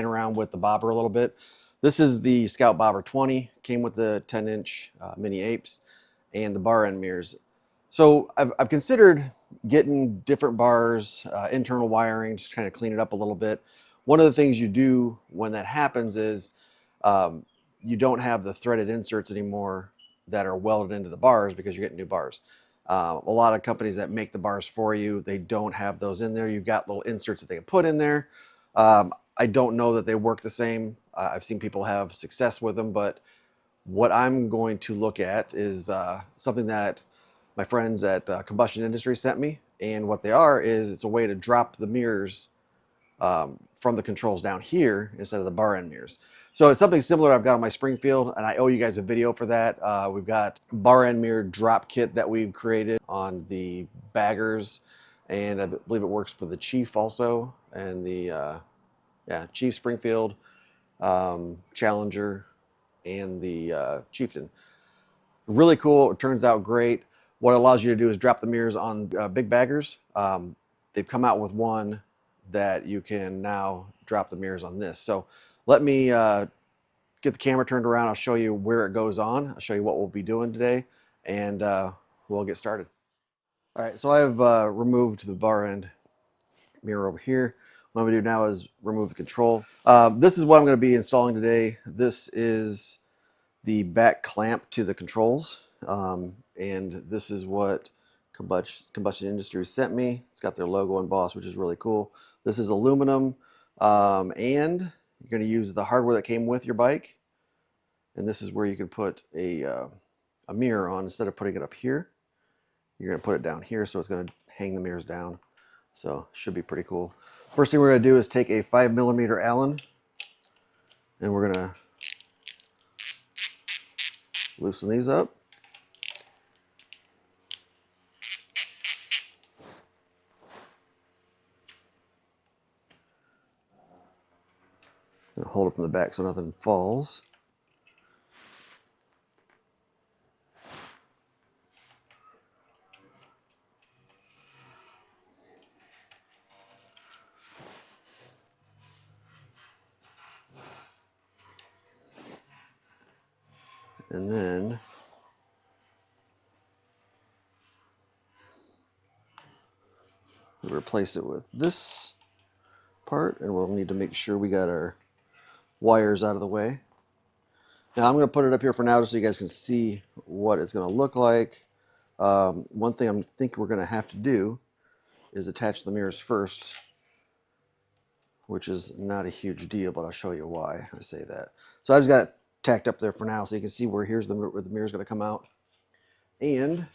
playing around with the bobber a little bit. This is the Scout Bobber 20, came with the 10-inch mini apes and the bar end mirrors. So I've considered getting different bars, internal wiring, just kind of clean it up a little bit. One of the things you do when that happens is you don't have the threaded inserts anymore that are welded into the bars because you're getting new bars. A lot of companies that make the bars for you, they don't have those in there. You've got little inserts that they can put in there. I don't know that they work the same. I've seen people have success with them, but what I'm going to look at is something that my friends at Combustion Industry sent me. And what they are is it's a way to drop the mirrors from the controls down here instead of the bar end mirrors. So it's something similar I've got on my Springfield, and I owe you guys a video for that. We've got bar end mirror drop kit that we've created on the baggers, and I believe it works for the Chief also, and the Chief Springfield, Challenger, and the Chieftain. Really cool. It turns out great. What it allows you to do is drop the mirrors on big baggers. They've come out with one that you can now drop the mirrors on this. So let me get the camera turned around. I'll show you where it goes on. I'll show you what we'll be doing today, and we'll get started. All right, so I've removed the bar end mirror over here. What I'm gonna do now is remove the control. This is what I'm gonna be installing today. This is the back clamp to the controls, and this is what Combustion Industries sent me. It's got their logo embossed, which is really cool. This is aluminum, and you're going to use the hardware that came with your bike, and this is where you can put a mirror on. Instead of putting it up here, you're going to put it down here, so it's going to hang the mirrors down. So should be pretty cool. First thing we're going to do is take a 5mm Allen, and we're going to loosen these up. Hold it from the back so nothing falls. And then we'll replace it with this part, and we'll need to make sure we got our wires out of the way. Now I'm going to put it up here for now just so you guys can see what it's going to look like. One thing I think we're going to have to do is attach the mirrors first, which is not a huge deal, but I'll show you why I say that. So I just got it tacked up there for now so you can see where where the mirror is going to come out. And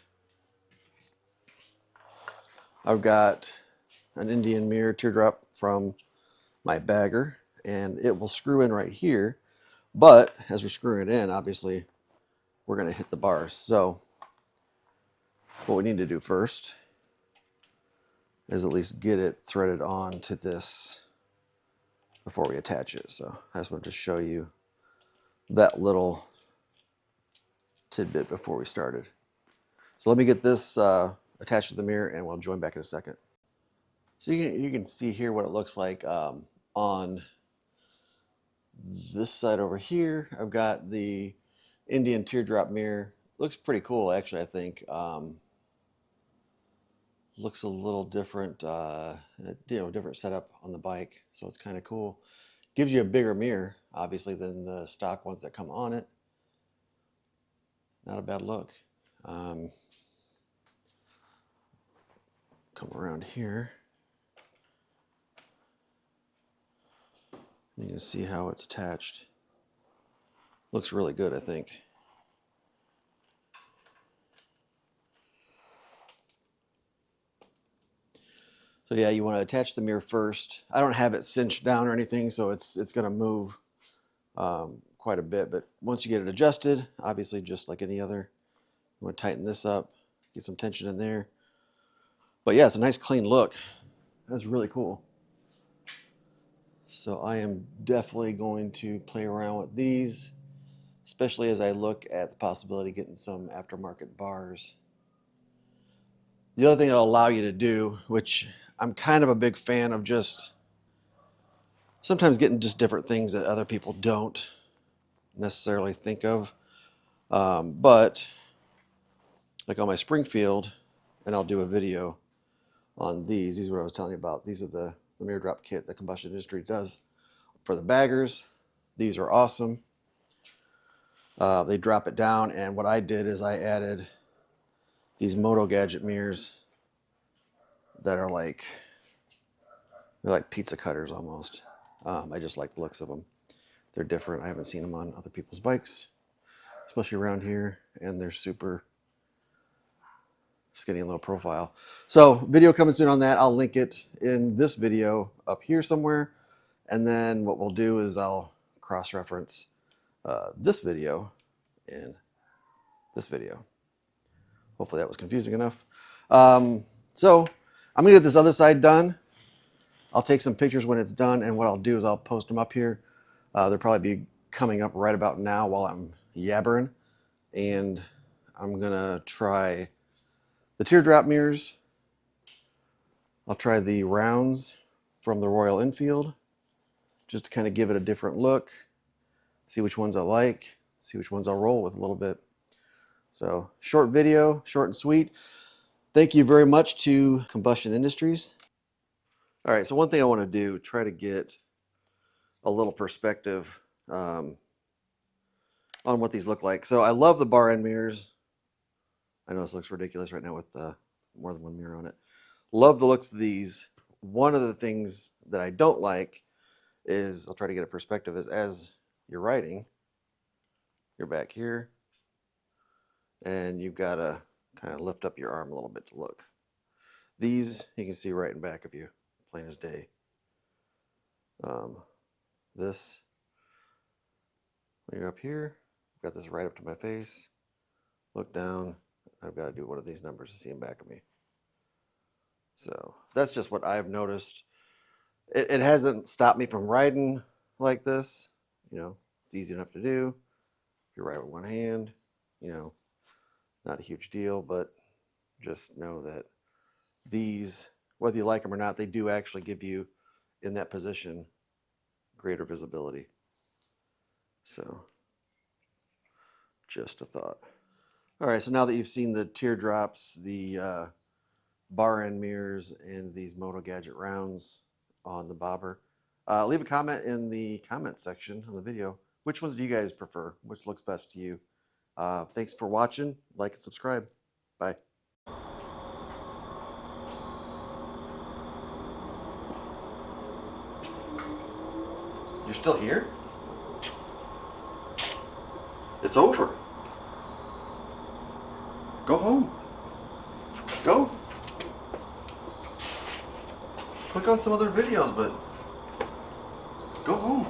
I've got an Indian mirror teardrop from my bagger, and it will screw in right here. But as we're screwing it in, obviously, we're going to hit the bars. So what we need to do first is at least get it threaded on to this before we attach it. So I just want to show you that little tidbit before we started. So let me get this attached to the mirror, and we'll join back in a second. So you can see here what it looks like on this side over here. I've got the Indian teardrop mirror. Looks pretty cool, actually, I think. Looks a little different, different setup on the bike, so it's kind of cool. Gives you a bigger mirror, obviously, than the stock ones that come on it. Not a bad look. Come around here. You can see how it's attached. Looks really good, I think. So yeah, you want to attach the mirror first. I don't have it cinched down or anything, so it's going to move quite a bit. But once you get it adjusted, obviously just like any other, you want to tighten this up, get some tension in there. But yeah, it's a nice clean look. That's really cool. So I am definitely going to play around with these, especially as I look at the possibility of getting some aftermarket bars. The other thing it'll allow you to do, which I'm kind of a big fan of, just sometimes getting just different things that other people don't necessarily think of. But like on my Springfield, and I'll do a video on these. These are what I was telling you about. These are the mirror drop kit that Combustion Industry does for the baggers. These are awesome. They drop it down, and what I did is I added these Moto Gadget mirrors that are like, they're like pizza cutters almost. I just like the looks of them. They're different. I haven't seen them on other people's bikes, especially around here, and they're super skinny and low profile. So video coming soon on that. I'll link it in this video up here somewhere. And then what we'll do is I'll cross-reference this video and this video. Hopefully that was confusing enough. So I'm gonna get this other side done. I'll take some pictures when it's done, and what I'll do is I'll post them up here. They'll probably be coming up right about now while I'm yabbering. And I'm gonna try the teardrop mirrors. I'll try the rounds from the Royal Enfield, just to kind of give it a different look, see which ones I like, see which ones I'll roll with a little bit. So short video, short and sweet. Thank you very much to Combustion Industries. All right, so one thing I want to do, try to get a little perspective on what these look like. So I love the bar end mirrors. I know this looks ridiculous right now with more than one mirror on it. Love the looks of these. One of the things that I don't like is, I'll try to get a perspective, is as you're riding, you're back here, and you've got to kind of lift up your arm a little bit to look. These, you can see right in back of you, plain as day. This, when you're up here, I've got this right up to my face, look down, I've got to do one of these numbers to see in back of me. So that's just what I've noticed. It hasn't stopped me from riding like this. You know, it's easy enough to do. If you ride with one hand, you know, not a huge deal, but just know that these, whether you like them or not, they do actually give you, in that position, greater visibility. So, just a thought. All right, so now that you've seen the teardrops, the bar end mirrors, and these Moto Gadget rounds on the bobber, leave a comment in the comment section on the video. Which ones do you guys prefer? Which looks best to you? Thanks for watching. Like and subscribe. Bye. You're still here? It's over. Go home. Go. Click on some other videos, but go home.